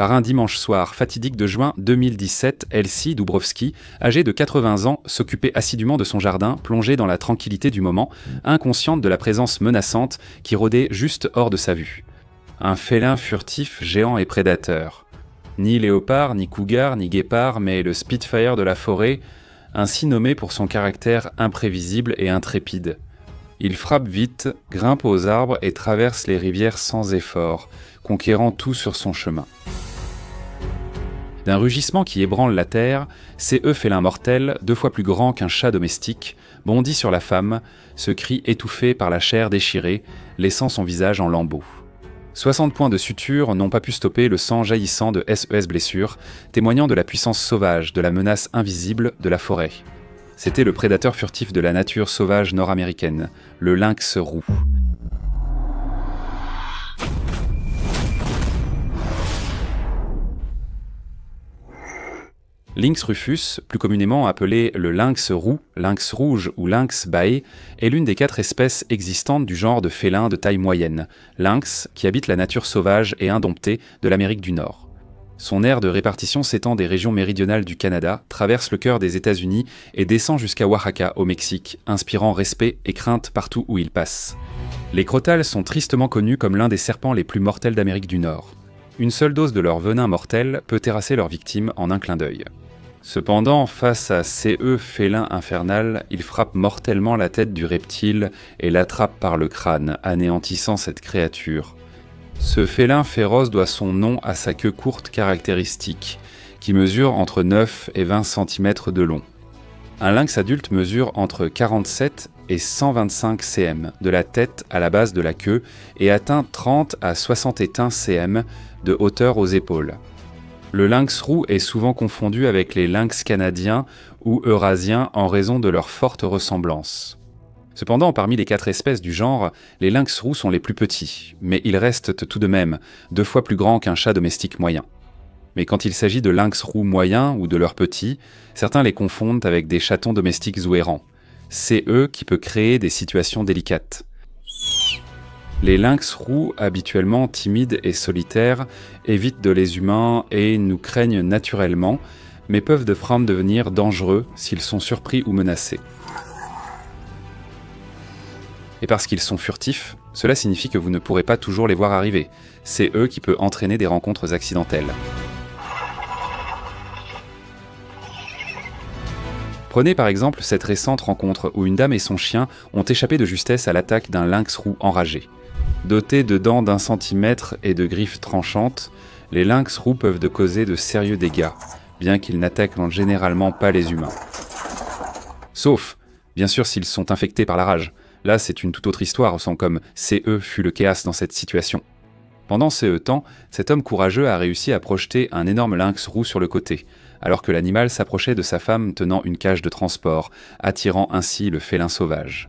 Par un dimanche soir fatidique de juin 2017, Elsie Dubrovsky, âgée de 80 ans, s'occupait assidûment de son jardin, plongée dans la tranquillité du moment, inconsciente de la présence menaçante qui rôdait juste hors de sa vue. Un félin furtif, géant et prédateur. Ni léopard, ni cougar, ni guépard, mais le Spitfire de la forêt, ainsi nommé pour son caractère imprévisible et intrépide. Il frappe vite, grimpe aux arbres et traverse les rivières sans effort, conquérant tout sur son chemin. D'un rugissement qui ébranle la terre, C.E. félin mortel, 2 fois plus grand qu'un chat domestique, bondit sur la femme, ce cri étouffé par la chair déchirée, laissant son visage en lambeaux. 60 points de suture n'ont pas pu stopper le sang jaillissant de SES blessures, témoignant de la puissance sauvage, de la menace invisible de la forêt. C'était le prédateur furtif de la nature sauvage nord-américaine, le lynx roux. Lynx rufus, plus communément appelé le lynx roux, lynx rouge ou lynx baé, est l'une des 4 espèces existantes du genre de félin de taille moyenne, lynx, qui habite la nature sauvage et indomptée de l'Amérique du Nord. Son aire de répartition s'étend des régions méridionales du Canada, traverse le cœur des États-Unis et descend jusqu'à Oaxaca, au Mexique, inspirant respect et crainte partout où il passe. Les crotales sont tristement connus comme l'un des serpents les plus mortels d'Amérique du Nord. Une seule dose de leur venin mortel peut terrasser leur victime en un clin d'œil. Cependant, face à C.E. félin infernal, il frappe mortellement la tête du reptile et l'attrape par le crâne, anéantissant cette créature. Ce félin féroce doit son nom à sa queue courte caractéristique, qui mesure entre 9 et 20 cm de long. Un lynx adulte mesure entre 47 et 125 cm de la tête à la base de la queue et atteint 30 à 61 cm de hauteur aux épaules. Le lynx roux est souvent confondu avec les lynx canadiens ou eurasiens en raison de leur forte ressemblance. Cependant, parmi les 4 espèces du genre, les lynx roux sont les plus petits, mais ils restent tout de même 2 fois plus grands qu'un chat domestique moyen. Mais quand il s'agit de lynx roux moyens ou de leurs petits, certains les confondent avec des chatons domestiques ou errants. C'est eux qui peut créer des situations délicates. Les lynx roux, habituellement timides et solitaires, évitent de les humains et nous craignent naturellement, mais peuvent de frein devenir dangereux s'ils sont surpris ou menacés. Et parce qu'ils sont furtifs, cela signifie que vous ne pourrez pas toujours les voir arriver. C'est eux qui peut entraîner des rencontres accidentelles. Prenez par exemple cette récente rencontre où une dame et son chien ont échappé de justesse à l'attaque d'un lynx roux enragé. Dotés de dents d'1 centimètre et de griffes tranchantes, les lynx roux peuvent causer de sérieux dégâts, bien qu'ils n'attaquent généralement pas les humains. Sauf, bien sûr, s'ils sont infectés par la rage. Là, c'est une toute autre histoire, sans comme C.E. fut le chaos dans cette situation. Pendant ce temps, cet homme courageux a réussi à projeter un énorme lynx roux sur le côté, alors que l'animal s'approchait de sa femme tenant une cage de transport, attirant ainsi le félin sauvage.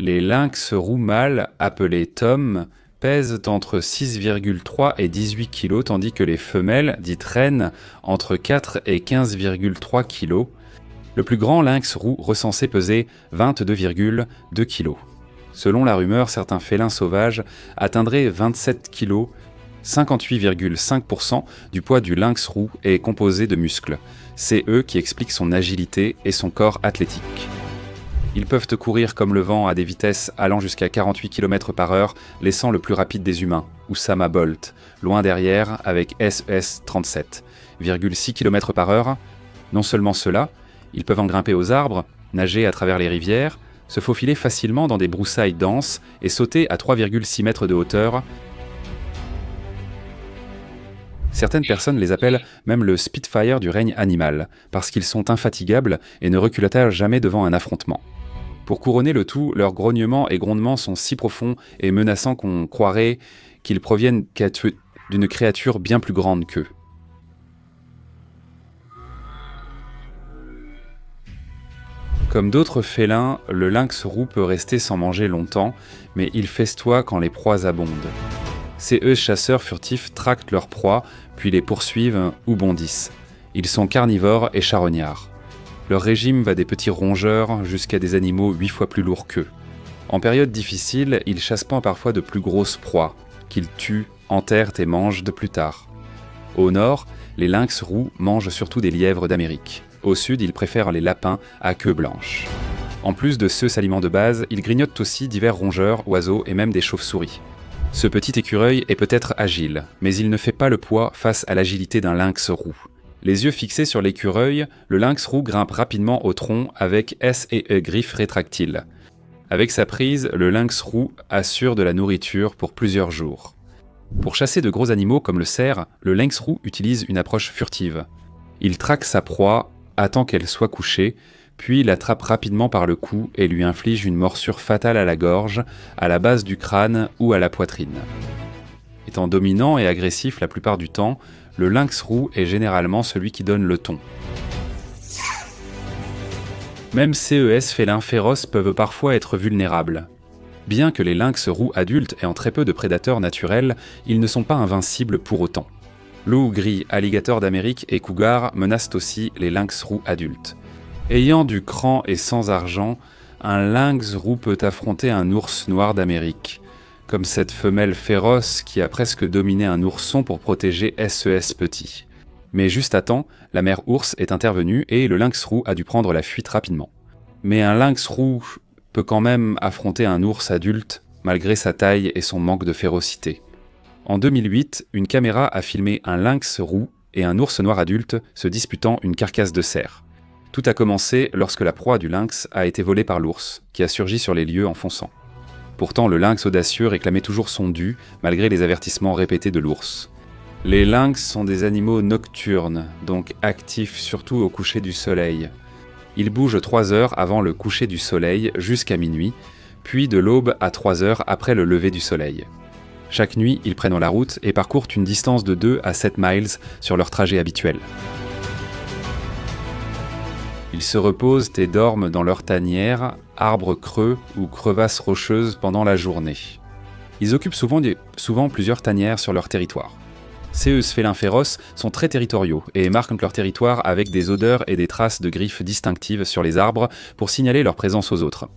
Les lynx roux mâles, appelés Tom, pèsent entre 6,3 et 18 kg, tandis que les femelles, dites reines, entre 4 et 15,3 kg. Le plus grand lynx roux recensé pesait 22,2 kg. Selon la rumeur, certains félins sauvages atteindraient 27 kg. 58,5% du poids du lynx roux est composé de muscles. C'est eux qui expliquent son agilité et son corps athlétique. Ils peuvent courir comme le vent à des vitesses allant jusqu'à 48 km/h, laissant le plus rapide des humains, Usain Bolt, loin derrière avec SES 37,6 km/h. Non seulement cela, ils peuvent en grimper aux arbres, nager à travers les rivières, se faufiler facilement dans des broussailles denses et sauter à 3,6 mètres de hauteur. Certaines personnes les appellent même le Spitfire du règne animal, parce qu'ils sont infatigables et ne reculent jamais devant un affrontement. Pour couronner le tout, leurs grognements et grondements sont si profonds et menaçants qu'on croirait qu'ils proviennent d'une créature bien plus grande qu'eux. Comme d'autres félins, le lynx roux peut rester sans manger longtemps, mais il festoie quand les proies abondent. Ces chasseurs furtifs tractent leurs proies, puis les poursuivent ou bondissent. Ils sont carnivores et charognards. Leur régime va des petits rongeurs jusqu'à des animaux 8 fois plus lourds qu'eux. En période difficile, ils chassent parfois de plus grosses proies, qu'ils tuent, enterrent et mangent de plus tard. Au nord, les lynx roux mangent surtout des lièvres d'Amérique. Au sud, ils préfèrent les lapins à queue blanche. En plus de ceux s'aliments de base, ils grignotent aussi divers rongeurs, oiseaux et même des chauves-souris. Ce petit écureuil est peut-être agile, mais il ne fait pas le poids face à l'agilité d'un lynx roux. Les yeux fixés sur l'écureuil, le lynx roux grimpe rapidement au tronc avec S et E griffes rétractiles. Avec sa prise, le lynx roux assure de la nourriture pour plusieurs jours. Pour chasser de gros animaux comme le cerf, le lynx roux utilise une approche furtive. Il traque sa proie, attend qu'elle soit couchée, puis l'attrape rapidement par le cou et lui inflige une morsure fatale à la gorge, à la base du crâne ou à la poitrine. Étant dominant et agressif la plupart du temps, le lynx roux est généralement celui qui donne le ton. Même CES félins féroces peuvent parfois être vulnérables. Bien que les lynx roux adultes aient très peu de prédateurs naturels, ils ne sont pas invincibles pour autant. Loups gris, alligators d'Amérique et cougars menacent aussi les lynx roux adultes. Ayant du cran et sans argent, un lynx roux peut affronter un ours noir d'Amérique, comme cette femelle féroce qui a presque dominé un ourson pour protéger SES petit. Mais juste à temps, la mère ours est intervenue et le lynx roux a dû prendre la fuite rapidement. Mais un lynx roux peut quand même affronter un ours adulte, malgré sa taille et son manque de férocité. En 2008, une caméra a filmé un lynx roux et un ours noir adulte se disputant une carcasse de cerf. Tout a commencé lorsque la proie du lynx a été volée par l'ours, qui a surgi sur les lieux en fonçant. Pourtant, le lynx audacieux réclamait toujours son dû, malgré les avertissements répétés de l'ours. Les lynx sont des animaux nocturnes, donc actifs surtout au coucher du soleil. Ils bougent 3 heures avant le coucher du soleil jusqu'à minuit, puis de l'aube à 3 heures après le lever du soleil. Chaque nuit, ils prennent la route et parcourent une distance de 2 à 7 miles sur leur trajet habituel. Ils se reposent et dorment dans leur tanière, arbres creux ou crevasses rocheuses pendant la journée. Ils occupent souvent plusieurs tanières sur leur territoire. Ces félins féroces sont très territoriaux et marquent leur territoire avec des odeurs et des traces de griffes distinctives sur les arbres pour signaler leur présence aux autres.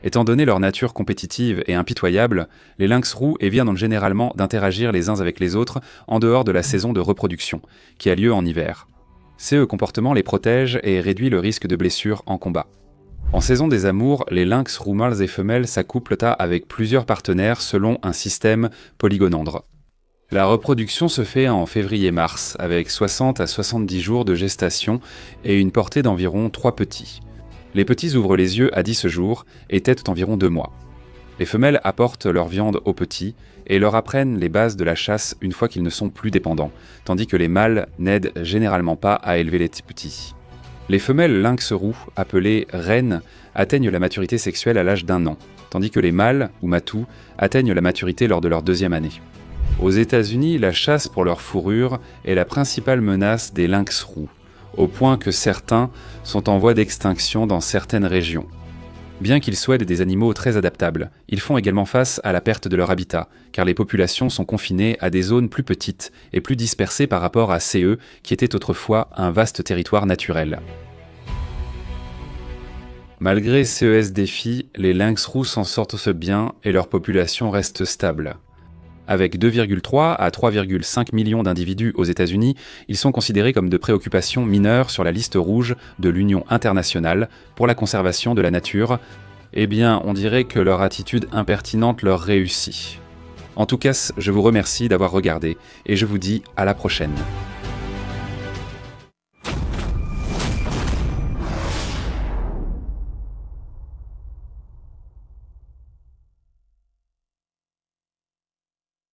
Étant donné leur nature compétitive et impitoyable, les lynx roux évitent généralement d'interagir les uns avec les autres en dehors de la saison de reproduction, qui a lieu en hiver. Ce comportement les protège et réduit le risque de blessures en combat. En saison des amours, les lynx roux mâles et femelles s'accouplent avec plusieurs partenaires selon un système polygonandre. La reproduction se fait en février-mars, avec 60 à 70 jours de gestation et une portée d'environ 3 petits. Les petits ouvrent les yeux à 10 jours et têtent environ 2 mois. Les femelles apportent leur viande aux petits et leur apprennent les bases de la chasse une fois qu'ils ne sont plus dépendants, tandis que les mâles n'aident généralement pas à élever les petits. Les femelles lynx roux, appelées reines, atteignent la maturité sexuelle à l'âge d'1 an, tandis que les mâles, ou matous, atteignent la maturité lors de leur 2e année. Aux États-Unis, la chasse pour leur fourrure est la principale menace des lynx roux, au point que certains sont en voie d'extinction dans certaines régions. Bien qu'ils soient des animaux très adaptables, ils font également face à la perte de leur habitat, car les populations sont confinées à des zones plus petites et plus dispersées par rapport à CE, qui était autrefois un vaste territoire naturel. Malgré CES défis, les lynx roux s'en sortent bien et leur population reste stable. Avec 2,3 à 3,5 millions d'individus aux États-Unis, ils sont considérés comme de préoccupations mineures sur la liste rouge de l'Union internationale pour la conservation de la nature. Eh bien, on dirait que leur attitude impertinente leur réussit. En tout cas, je vous remercie d'avoir regardé et je vous dis à la prochaine.